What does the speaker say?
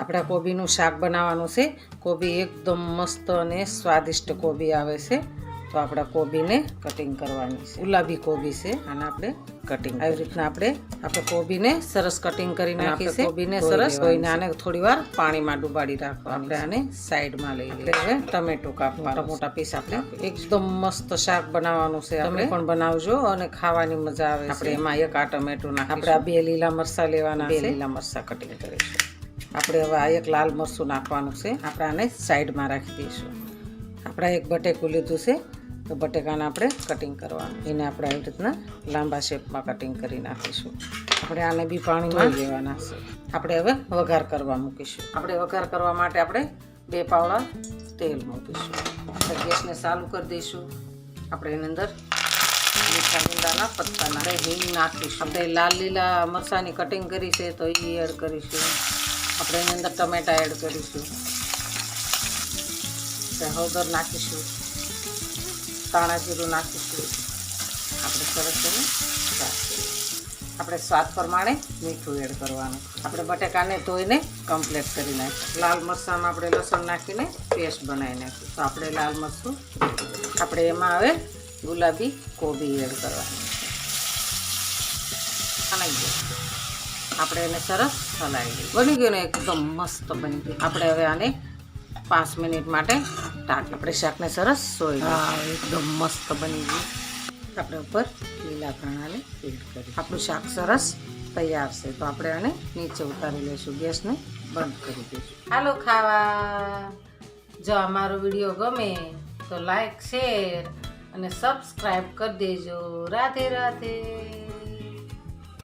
આપણા કોબીનું શાક બનાવવાનું છે। કોબી એકદમ મસ્ત અને સ્વાદિષ્ટ કોબી આવે છે। તો આપણા કોબીને કટિંગ કરવાની છે। ગુલાબી કોબી છે અને આપણે કટિંગ આવી રીતના આપણે કોબીને સરસ કટિંગ કરી નાખી છે। કોબીને સરસ ધોઈને આને થોડીવાર પાણીમાં ડુબાડી રાખવાનું। આપણે આને સાઈડમાં લઈ લઈએ। હવે ટમેટો કાપવા મોટા પીસ આપણે એકદમ મસ્ત શાક બનાવવાનું છે। તમે પણ બનાવજો અને ખાવાની મજા આવે। આપણે એમાં એક આ ટમેટો નાખીશું। આપણે આ 2 લીલા મરચાં લેવાના છે। 2 લીલા મરચાં કટિંગ કરીશું। આપણે હવે આ એક લાલ મરચું નાખવાનું છે। આપણે આને સાઈડમાં રાખી દઈશું। આપણે એક બટેકું લીધું છે તો બટેકાને આપણે કટિંગ કરવાનું। એને આપણે આવી રીતના લાંબા શેપમાં કટિંગ કરી નાખીશું। આપણે આને બી પાણીમાં લેવાના છે। આપણે હવે વઘાર કરવા મૂકીશું। આપણે વઘાર કરવા માટે આપણે 2 પાવડા તેલ મૂકીશું। આપણે ગેસને ચાલુ કરી દઈશું। આપણે એની અંદર મીઠા લીમડાના પત્તાના હિંગ નાખીશું। આપણે લાલ લીલા મરચાંની કટિંગ કરી છે તો એ એડ કરીશું। આપણે એની અંદર ટમેટા એડ કરીશું। હળદર નાખીશું। ધાણા જીરું નાખીશું। આપણે સરસ એને આપણે સ્વાદ પ્રમાણે મીઠું એડ કરવાનું। આપણે બટેકાને ધોઈને કમ્પ્લીટ કરી નાખીશું। લાલ મરચાંમાં આપણે લસણ નાખીને પેસ્ટ બનાવી નાખીશું। તો આપણે લાલ મરચું આપણે એમાં હવે ગુલાબી કોબી એડ કરવાની છે। આપણે એને સરસ હલાવી દઈએ। બની ગયું ને એકદમ મસ્ત બની ગયું। આપણે હવે આને 5 મિનિટ માટે ઢાંકી આપણે શાકને સરસ સોઈ એકદમ મસ્ત બની ગયું। આપણે ઉપર લીલા ધાણાને એડ કરી આપણું શાક સરસ તૈયાર છે। તો આપણે આને નીચે ઉતારી લઈશું। ગેસને બંધ કરી દઈશું। હાલો ખાવા। જો અમારો વિડીયો ગમે તો લાઈક શેર અને સબસ્ક્રાઈબ કરી દેજો। રાધે રાધે।